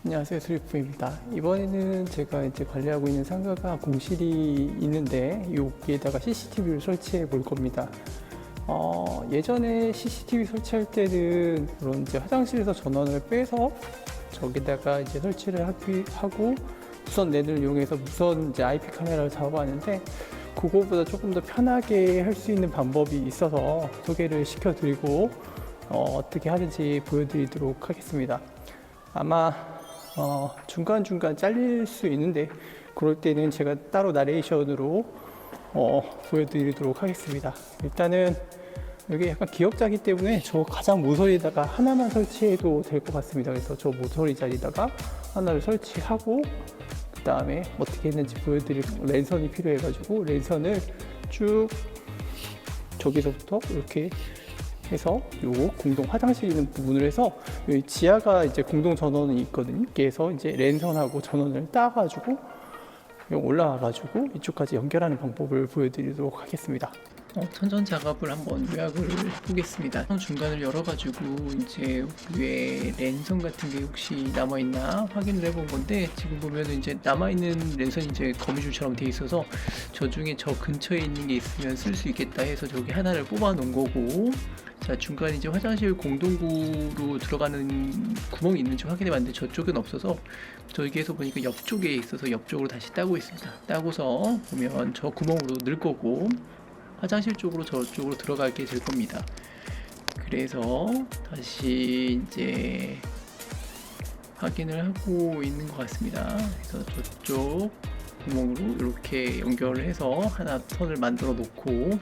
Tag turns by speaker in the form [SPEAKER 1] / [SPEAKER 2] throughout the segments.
[SPEAKER 1] 안녕하세요, 드리프입니다. 이번에는 제가 이제 관리하고 있는 상가가 공실이 있는데 여기에다가 CCTV를 설치해 볼 겁니다. 예전에 CCTV 설치할 때는 그런 이제 화장실에서 전원을 빼서 저기다가 이제 설치를 하고 무선 랜을 이용해서 무선 이제 IP 카메라를 잡아봤는데 그거보다 조금 더 편하게 할 수 있는 방법이 있어서 소개를 시켜드리고 어떻게 하는지 보여드리도록 하겠습니다. 아마 중간중간 잘릴 수 있는데 그럴 때는 제가 따로 나레이션으로 보여드리도록 하겠습니다. 일단은 여기 약간 기역자기 때문에 저 가장 모서리에다가 하나만 설치해도 될 것 같습니다. 그래서 저 모서리 자리에다가 하나를 설치하고 그 다음에 어떻게 했는지 보여드릴 랜선이 필요해가지고 랜선을 쭉 저기서부터 이렇게 해서 요 공동 화장실 있는 부분을 해서 여기 지하가 이제 공동 전원이 있거든요. 그래서 이제 랜선하고 전원을 따가지고 올라와가지고 이쪽까지 연결하는 방법을 보여드리도록 하겠습니다. 천전 작업을 한번 요약을 해보겠습니다. 중간을 열어가지고 이제 위에 랜선 같은 게 혹시 남아있나 확인을 해본 건데 지금 보면은 이제 남아있는 랜선이 이제 거미줄처럼 돼 있어서 저 중에 저 근처에 있는 게 있으면 쓸 수 있겠다 해서 저기 하나를 뽑아 놓은 거고, 자 중간에 이제 화장실 공동구로 들어가는 구멍이 있는지 확인해 봤는데 저쪽은 없어서 저기에서 보니까 옆쪽에 있어서 옆쪽으로 다시 따고 있습니다. 따고서 보면 저 구멍으로 넣을 거고 화장실 쪽으로 저쪽으로 들어가게 될 겁니다. 그래서 다시 이제 확인을 하고 있는 것 같습니다. 그래서 저쪽 구멍으로 이렇게 연결을 해서 하나 선을 만들어 놓고,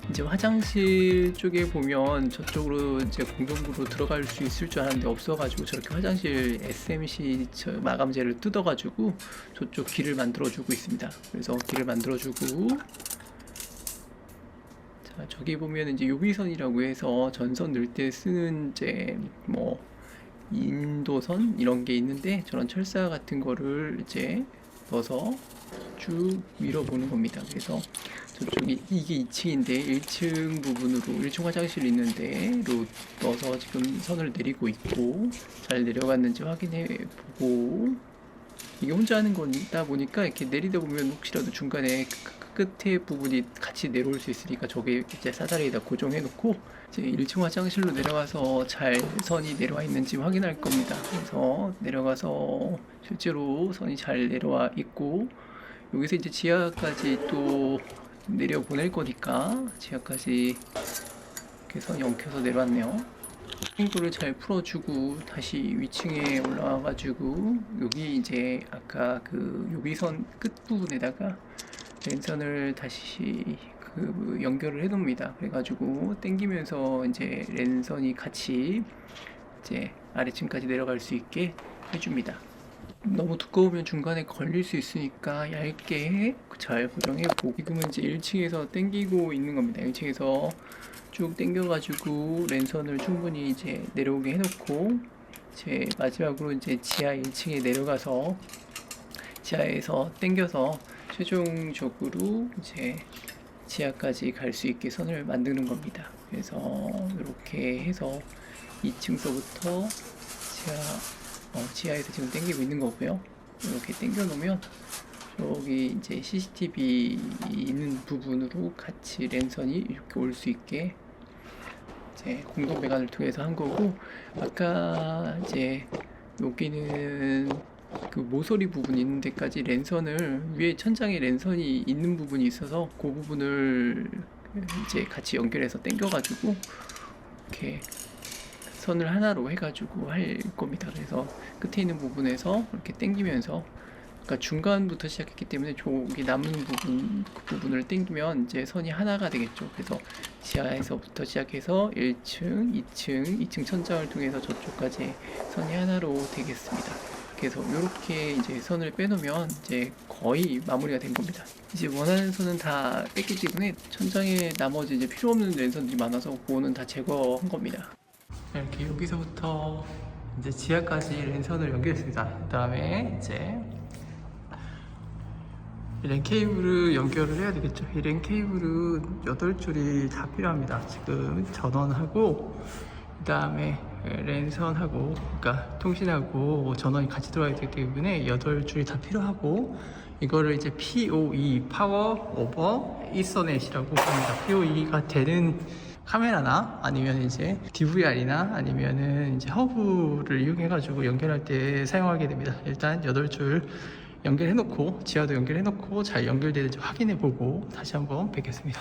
[SPEAKER 1] 이제 화장실 쪽에 보면 저쪽으로 이제 공동구로 들어갈 수 있을 줄 알았는데 없어가지고 저렇게 화장실 SMC 마감재를 뜯어가지고 저쪽 길을 만들어주고 있습니다. 그래서 길을 만들어주고, 자 저기 보면 이제 요비선이라고 해서 전선 넣을 때 쓰는 이제 뭐 인도선 이런 게 있는데 저런 철사 같은 거를 이제 넣어서 쭉 밀어보는 겁니다. 그래서 저쪽이 이게 2층인데 1층 부분으로 1층 화장실 있는데로 넣어서 지금 선을 내리고 있고 잘 내려갔는지 확인해 보고, 이게 혼자 하는 거다 보니까 이렇게 내리다 보면 혹시라도 중간에 끝에 부분이 같이 내려올 수 있으니까 저게 이제 사다리에다 고정해 놓고 이제 1층 화장실로 내려가서 잘 선이 내려와 있는지 확인할 겁니다. 그래서 내려가서 실제로 선이 잘 내려와 있고, 여기서 이제 지하까지 또 내려 보낼 거니까 지하까지 이렇게 선이 엉켜서 내려왔네요. 핑크를 잘 풀어주고 다시 위층에 올라와 가지고 여기 이제 아까 그 요비선 끝 부분에다가 랜선을 다시 그 연결을 해 놉니다. 그래가지고 당기면서 이제 랜선이 같이 이제 아래층까지 내려갈 수 있게 해줍니다. 너무 두꺼우면 중간에 걸릴 수 있으니까 얇게 잘 고정해보고, 지금은 이제 1층에서 당기고 있는 겁니다. 1층에서 쭉 당겨가지고 랜선을 충분히 이제 내려오게 해놓고, 이제 마지막으로 이제 지하 1층에 내려가서 지하에서 당겨서 최종적으로 이제 지하까지 갈 수 있게 선을 만드는 겁니다. 그래서 이렇게 해서 2층서부터 지하에서 지금 당기고 있는 거고요. 이렇게 당겨 놓으면 여기 이제 CCTV 있는 부분으로 같이 랜선이 이렇게 올 수 있게 이제 공동 배관을 통해서 한 거고, 아까 이제 여기는 그 모서리 부분 있는 데까지 랜선을 위에 천장에 랜선이 있는 부분이 있어서 그 부분을 이제 같이 연결해서 당겨가지고 이렇게 선을 하나로 해가지고 할 겁니다. 그래서 끝에 있는 부분에서 이렇게 당기면서, 그러니까 중간부터 시작했기 때문에 저기 남은 부분 그 부분을 당기면 이제 선이 하나가 되겠죠. 그래서 지하에서부터 시작해서 1층, 2층 천장을 통해서 저쪽까지 선이 하나로 되겠습니다. 그래서 이렇게 이제 선을 빼놓으면 이제 거의 마무리가 된 겁니다. 이제 원하는 선은 다 뺐기 때문에 천장에 나머지 이제 필요 없는 랜선들이 많아서 그거는 다 제거한 겁니다. 이렇게 여기서부터 이제 지하까지 랜선을 연결했습니다. 그 다음에 이제 랜 케이블을 연결을 해야 되겠죠. 이 랜 케이블은 8줄이 다 필요합니다. 지금 전원하고 그 다음에 랜선하고 그러니까 통신하고 전원이 같이 들어가야 되기 때문에 8줄이 다 필요하고, 이거를 이제 PoE 파워 오버 이서넷이라고 합니다. PoE가 되는 카메라나 아니면 이제 DVR이나 아니면은 이제 허브를 이용해 가지고 연결할 때 사용하게 됩니다. 일단 8줄 연결해 놓고, 지하도 연결해 놓고 잘 연결되는지 확인해 보고 다시 한번 뵙겠습니다.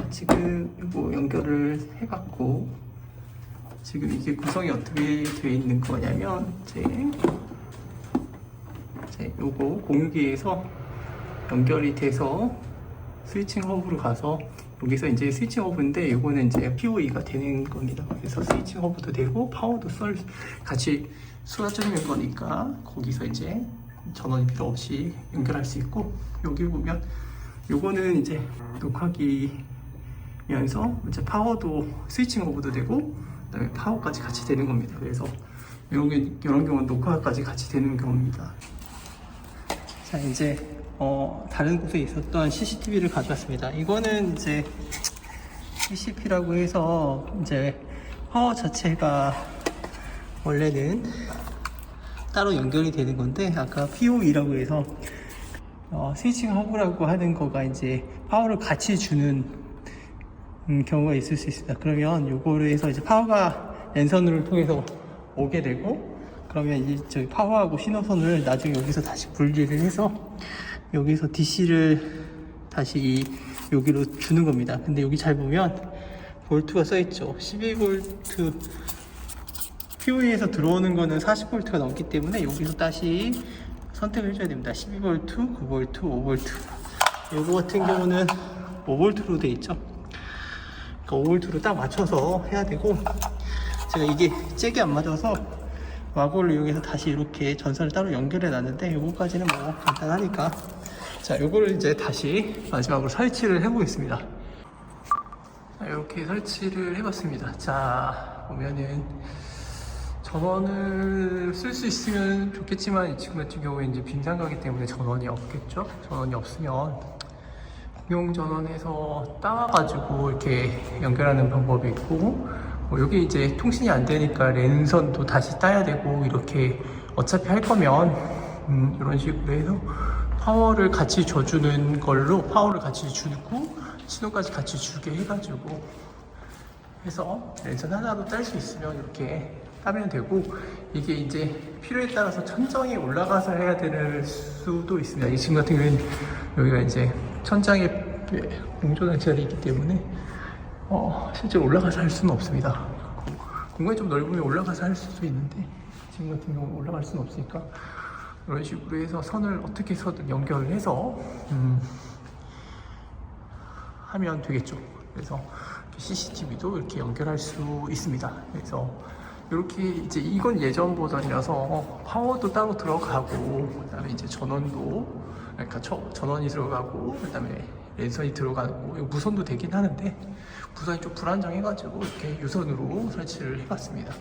[SPEAKER 1] 지금 이거 연결을 해갖고, 지금 이게 구성이 어떻게 되어 있는 거냐면, 요거 공유기에서 연결이 돼서 스위칭 허브로 가서, 여기서 이제 스위칭 허브인데 요거는 이제 PoE가 되는 겁니다. 그래서 스위칭 허브도 되고 파워도 같이 쏟아주는 거니까 거기서 이제 전원이 필요 없이 연결할 수 있고, 여기 보면 요거는 이제 녹화기면서 이제 파워도 스위칭 오브도 되고 그다음에 파워까지 같이 되는 겁니다. 그래서 이런 경우는 녹화까지 같이 되는 경우입니다. 자, 이제 다른 곳에 있었던 CCTV를 가져왔습니다. 이거는 이제 CCP라고 해서 이제 파워 자체가 원래는 따로 연결이 되는 건데, 아까 PoE라고 해서 스위칭 허브라고 하는 거가 이제 파워를 같이 주는 경우가 있을 수 있습니다. 그러면 요거를 해서 이제 파워가 랜선을 통해서 오게 되고, 그러면 이제 저기 파워하고 신호선을 나중에 여기서 다시 분리를 해서 여기서 DC를 다시 여기로 주는 겁니다. 근데 여기 잘 보면 볼트가 써 있죠. 12V PoE에서 들어오는 거는 40V가 넘기 때문에 여기서 다시 선택을 해줘야 됩니다. 12V, 9V, 5V. 요거 같은 경우는 5V로 돼 있죠. 그러니까 5V로 딱 맞춰서 해야 되고, 제가 이게 잭이 안 맞아서 와골을 이용해서 다시 이렇게 전선을 따로 연결해 놨는데, 요거까지는 뭐 간단하니까. 자, 요거를 이제 다시 마지막으로 설치를 해 보겠습니다. 자, 이렇게 설치를 해봤습니다. 자, 보면은 전원을 쓸 수 있으면 좋겠지만, 지금 같은 경우에 이제 빈상가기 때문에 전원이 없겠죠. 전원이 없으면 공용 전원에서 따와가지고 이렇게 연결하는 방법이 있고, 여기 이제 통신이 안 되니까 랜선도 다시 따야 되고, 이렇게 어차피 할 거면 이런 식으로 해서 파워를 같이 줘주는 걸로, 파워를 같이 주고 신호까지 같이 주게 해가지고 해서 랜선 하나로 딸 수 있으면 이렇게 따면 되고, 이게 이제 필요에 따라서 천정에 올라가서 해야 될 수도 있습니다. 이 지금 같은 경우에는 여기가 이제 천장에 공조장치가 있기 때문에 실제로 올라가서 할 수는 없습니다. 공간이 좀 넓으면 올라가서 할 수도 있는데, 지금 같은 경우는 올라갈 수는 없으니까 이런 식으로 해서 선을 어떻게 해서든 연결을 해서 하면 되겠죠. 그래서 CCTV도 이렇게 연결할 수 있습니다. 그래서 이렇게 이제 이건 예전 버전이라서 파워도 따로 들어가고, 그다음에 이제 전원도, 그러니까 전원이 들어가고, 그다음에 랜선이 들어가고, 무선도 되긴 하는데 무선이 좀 불안정해가지고 이렇게 유선으로 설치를 해봤습니다.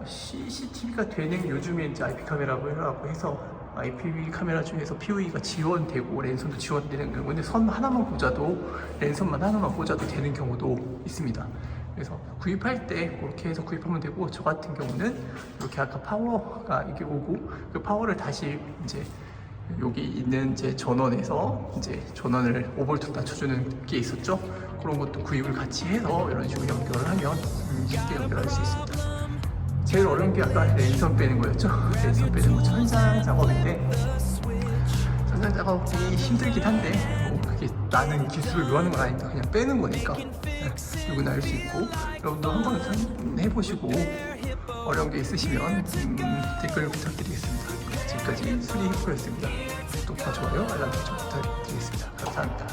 [SPEAKER 1] CCTV가 되는, 요즘에 이제 IP 카메라고 해서 IP 카메라 중에서 PoE가 지원되고 랜선도 지원되는 경우는 선 하나만 꽂아도, 랜선만 하나만 꽂아도 되는 경우도 있습니다. 그래서 구입할 때 그렇게 해서 구입하면 되고, 저 같은 경우는 이렇게 아까 파워가 이게 오고, 그 파워를 다시 이제 여기 있는 제 전원에서 이제 전원을 5V 낮춰주는 게 있었죠. 그런 것도 구입을 같이 해서 이런 식으로 연결을 하면 쉽게 연결할 수 있습니다. 제일 어려운 게 아까 랜선 빼는 거였죠. 랜선 빼는 거 천장 작업인데, 천장 작업이 힘들긴 한데 그게 나는 기술을 요하는 건 아닙니다. 그냥 빼는 거니까 누구나 할 수 있고, 여러분도 한번 해보시고 어려운 게 있으시면 댓글 부탁드리겠습니다. 지금까지 수리해프였습니다. 구독과 좋아요, 알람 설정 부탁드리겠습니다. 감사합니다.